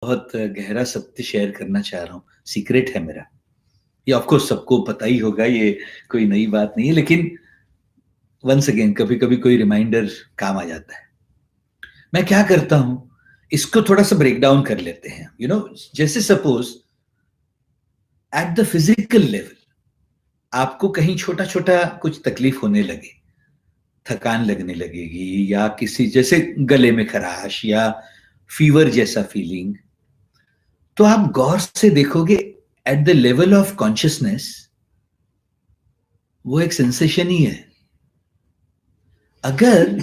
बहुत गहरा सत्य शेयर करना चाह रहा हूँ। सीक्रेट है मेरा। ये ऑफ कोर्स सबको पता ही होगा, ये कोई नई बात नहीं है, लेकिन वंस अगेन कभी-कभी कोई रिमाइंडर काम आ जाता है। मैं क्या करता हूँ, इसको थोड़ा-सा ब्रेक डाउन कर लेते हैं। जैसे suppose eight the physical level आपको कहीं छोटा-छोटा कुछ तकलीफ होने लगे, थकान लगने लगेगी या किसी जैसे गले में खराश या फीवर जैसा फीलिंग, तो आप गौर से देखोगे at the level of consciousness वो एक सेंसेशन ही है। अगर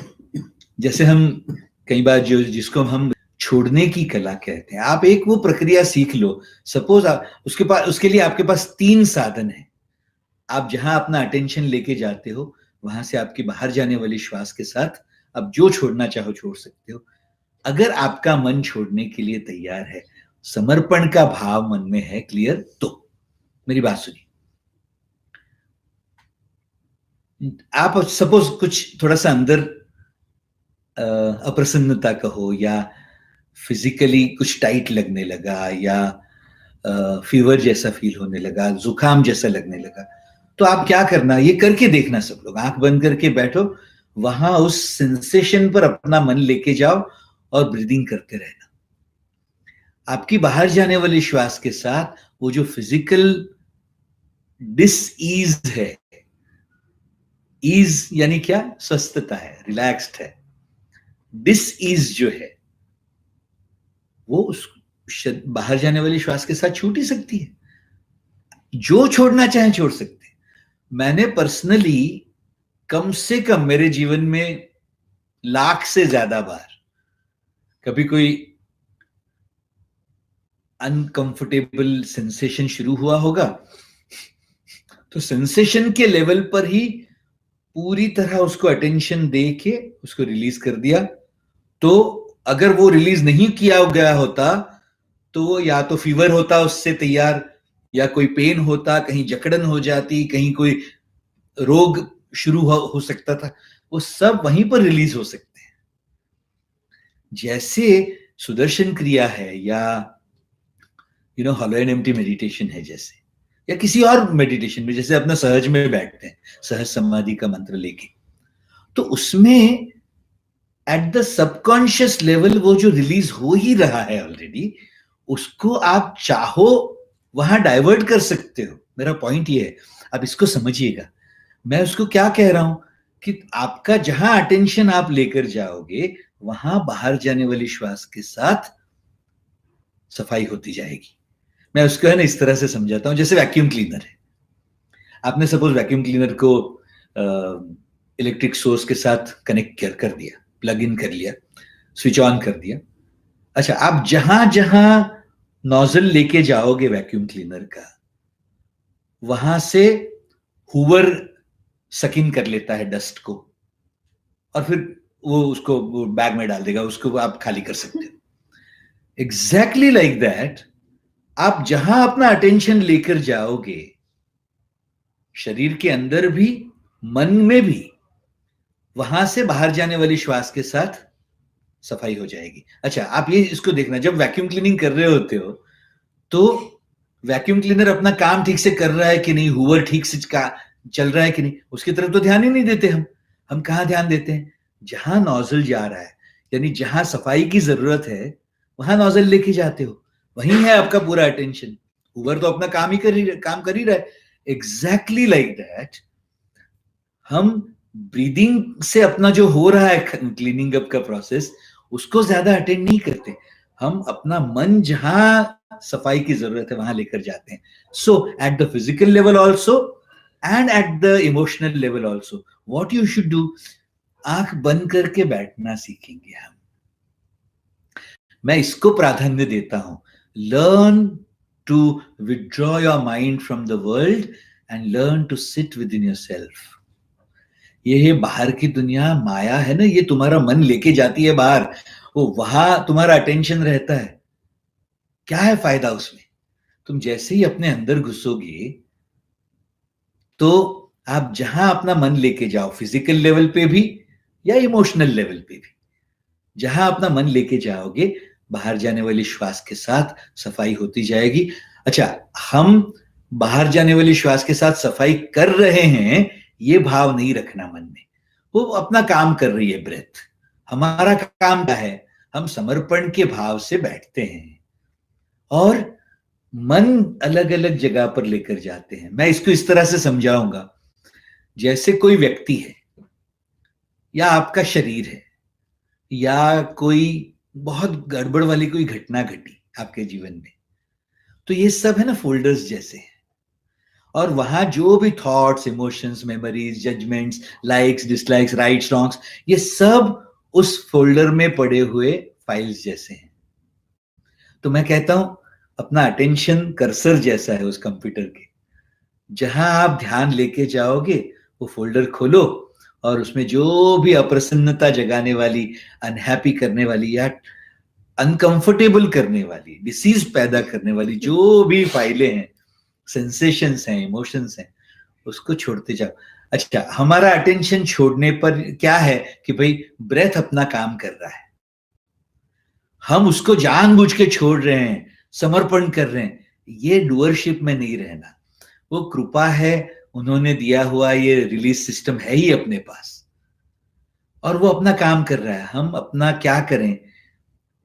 जैसे हम कई बार जो जिसको हम छोड़ने की कला कहते हैं, आप एक वो प्रक्रिया सीख लो। सपोज आप उसके लिए आपके पास 3 साधन है। आप जहां अपना अटेंशन लेके जाते हो, वहां से आपकी बाहर जाने वाली श्वास के साथ आप जो छोड़ना चाहो छोड़ सकते हो। अगर आपका मन छोड़ने के लिए तैयार है, समर्पण का भाव मन में है क्लियर, तो मेरी बात सुनिए। आप सपोज कुछ थोड़ा-सा अंदर अप्रसन्नता कहो या फिजिकली कुछ टाइट लगने लगा या फीवर जैसा फील होने लगा, जुकाम जैसा लगने लगा, तो आप क्या करना, ये करके देखना। सब लोग आंख बंद करके बैठो, वहां उस सेंसेशन पर अपना मन लेके जाओ और ब्रीदिंग करते रहना। आपकी बाहर जाने वाली श्वास के साथ वो जो फिजिकल डिस ईज है, ईज यानी क्या, स्वस्थता है, रिलैक्स्ड है। डिस ईज जो है वो उस बाहर जाने वाली श्वास के साथ छूट ही सकती है। जो छोड़ना चाहे छोड़ सकते हैं। मैंने पर्सनली कम से कम मेरे जीवन में लाख से ज्यादा बार कभी कोई अनकंफर्टेबल सेंसेशन शुरू हुआ होगा, तो सेंसेशन के लेवल पर ही पूरी तरह उसको अटेंशन दे के उसको रिलीज कर दिया। तो अगर वो रिलीज नहीं किया गया होता तो या तो फीवर होता उससे तैयार, या कोई पेन होता, कहीं जकड़न हो जाती, कहीं कोई रोग शुरू हो सकता था। वो सब वहीं पर रिलीज हो सकते हैं। जैसे सुदर्शन क्रिया है या हॉलो एंड एम्प्टी मेडिटेशन है, जैसे या किसी और मेडिटेशन में जैसे अपना सहज में बैठते हैं, सहज समाधि का मंत्र लेके, तो उसमें एट द सबकॉन्शियस लेवल वो जो रिलीज हो ही रहा है ऑलरेडी, उसको आप चाहो वहां डाइवर्ट कर सकते हो। मेरा पॉइंट ये है, अब इसको समझिएगा। मैं उसको क्या कह रहा हूं कि आपका जहां अटेंशन आप लेकर जाओगे, वहां बाहर जाने वाली श्वास के साथ सफाई होती जाएगी। मैं उसको है ना इस तरह से समझाता हूं, जैसे वैक्यूम क्लीनर है। आपने सपोज वैक्यूम क्लीनर को इलेक्ट्रिक सोर्स के साथ कनेक्ट कर दिया, प्लग इन कर लिया, स्विच ऑन कर दिया। अच्छा, आप जहां जहां नोजल लेके जाओगे वैक्यूम क्लीनर का, वहां से हुवर सकिन कर लेता है डस्ट को, और फिर वो उसको वो बैग में डाल देगा, उसको आप खाली कर सकते हो। एग्जैक्टली लाइक दैट, आप जहां अपना अटेंशन लेकर जाओगे, शरीर के अंदर भी मन में भी, वहां से बाहर जाने वाली श्वास के साथ सफाई हो जाएगी। अच्छा, आप ये इसको देखना, जब वैक्यूम क्लीनिंग कर रहे होते हो तो वैक्यूम क्लीनर अपना काम ठीक से कर रहा है कि नहीं, हुवर ठीक से चल रहा है कि नहीं, उसकी तरफ तो ध्यान ही नहीं देते हम कहां ध्यान देते हैं, जहां नोजल जा रहा है, यानी जहां सफाई की जरूरत है वहां नोजल लेके जाते हो, वहीं है आपका पूरा अटेंशन। हुवर तो अपना काम कर ही रहा है। एग्जैक्टली लाइक दैट, हम ब्रीदिंग से अपना जो हो रहा है क्लीनिंग अप का प्रोसेस, उसको ज्यादा अटेंड नहीं करते। हम अपना मन जहां सफाई की जरूरत है वहां लेकर जाते हैं। So at the physical level also and at the emotional level also, what you should do, आंख बंद करके बैठना सीखेंगे हम। मैं इसको प्राधान्य देता हूं। Learn to withdraw your mind from the world and learn to sit within yourself. ये बाहर की दुनिया माया है ना, ये तुम्हारा मन लेके जाती है बाहर, वो वहां तुम्हारा अटेंशन रहता है। क्या है फायदा उसमें? तुम जैसे ही अपने अंदर घुसोगे, तो आप जहां अपना मन लेके जाओ, फिजिकल लेवल पे भी या इमोशनल लेवल पे भी, जहां अपना मन लेके जाओगे, बाहर जाने वाली श्वास के साथ सफाई होती जाएगी। अच्छा, हम बाहर जाने वाली श्वास के साथ सफाई कर रहे हैं, ये भाव नहीं रखना मन में। वो अपना काम कर रही है ब्रेथ। हमारा काम क्या है? हम समर्पण के भाव से बैठते हैं और मन अलग अलग जगह पर लेकर जाते हैं। मैं इसको इस तरह से समझाऊंगा, जैसे कोई व्यक्ति है या आपका शरीर है या कोई बहुत गड़बड़ वाली कोई घटना घटी आपके जीवन में, तो ये सब है ना फोल्डर्स जैसे हैं। और वहां जो भी thoughts, emotions, memories, judgements, likes, dislikes, rights, wrongs, ये सब उस फोल्डर में पड़े हुए फाइल्स जैसे हैं। तो मैं कहता हूं अपना अटेंशन कर्सर जैसा है उस कंप्यूटर के। जहां आप ध्यान लेके जाओगे वो फोल्डर खोलो और उसमें जो भी अप्रसन्नता जगाने वाली, अनहैप्पी करने वाली या अनकंफर्टेबल करने वाली, डिसीज पैदा करने वाली जो भी फाइलें हैं, सेंसेशंस हैं, इमोशंस हैं, उसको छोड़ते जाओ। अच्छा, हमारा अटेंशन छोड़ने पर क्या है कि भाई ब्रेथ अपना काम कर रहा है, हम उसको जानबूझ के छोड़ रहे हैं, समर्पण कर रहे हैं। ये डुअरशिप में नहीं रहना। वो कृपा है, उन्होंने दिया हुआ ये रिलीज सिस्टम है ही अपने पास और वो अपना काम कर रहा है। हम अपना क्या करें?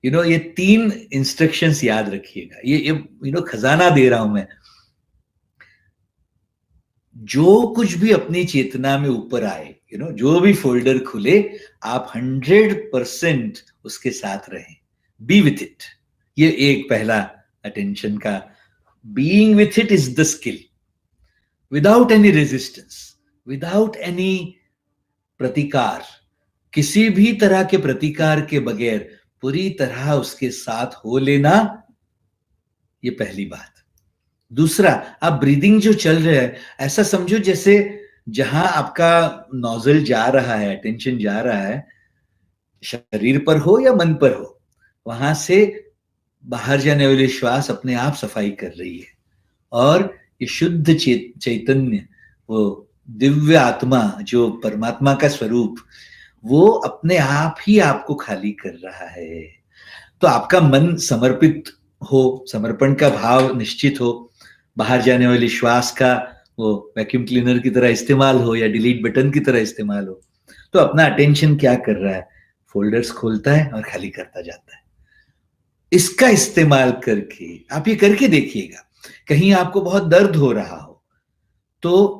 ये 3 इंस्ट्रक्शंस याद रखिएगा। ये खजाना दे रहा हूं मैं। जो कुछ भी अपनी चेतना में ऊपर आए, जो भी फोल्डर खुले, आप 100% उसके साथ रहें। B with it. ये एक पहला अटेंशन का, being with it is the skill, without any resistance, without any प्रतिकार, किसी भी तरह के प्रतिकार के बगैर पूरी तरह उसके साथ हो लेना, ये पहली बात। दूसरा, आप ब्रीदिंग जो चल रहा है, ऐसा समझो जैसे जहां आपका नोजल जा रहा है, अटेंशन जा रहा है, शरीर पर हो या मन पर हो, वहां से बाहर जाने वाली श्वास अपने आप सफाई कर रही है और ये शुद्ध चैतन्य, वो दिव्य आत्मा जो परमात्मा का स्वरूप, वो अपने आप ही आपको खाली कर रहा है। तो आपका मन समर्पित हो, समर्पण का भाव निश्चित हो, बाहर जाने वाली श्वास का वो वैक्यूम क्लीनर की तरह इस्तेमाल हो या डिलीट बटन की तरह इस्तेमाल हो। तो अपना अटेंशन क्या कर रहा है? फोल्डर्स खोलता है और खाली करता जाता है। इसका इस्तेमाल करके आप ये करके देखिएगा। कहीं आपको बहुत दर्द हो रहा हो तो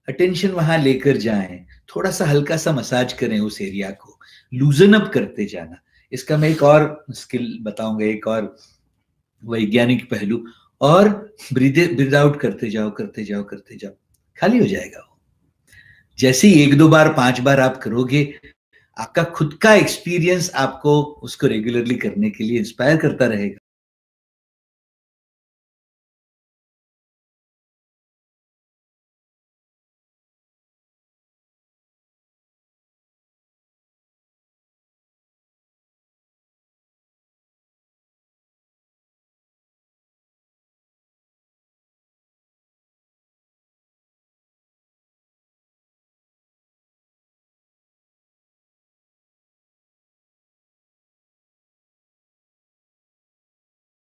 अटेंशन वहां लेकर जाएं, थोड़ा सा हल्का सा मसाज करें उस एरिया को, लूजन अप करते जाना। इसका मैं एक और स्किल बताऊंगा, एक और वैज्ञानिक पहलू। और ब्रीद आउट करते जाओ, करते जाओ, करते जाओ, खाली हो जाएगा वो। जैसे ही 1-2 बार, 5 बार आप करोगे, आपका खुद का एक्सपीरियंस आपको उसको रेगुलरली करने के लिए इंस्पायर करता रहेगा।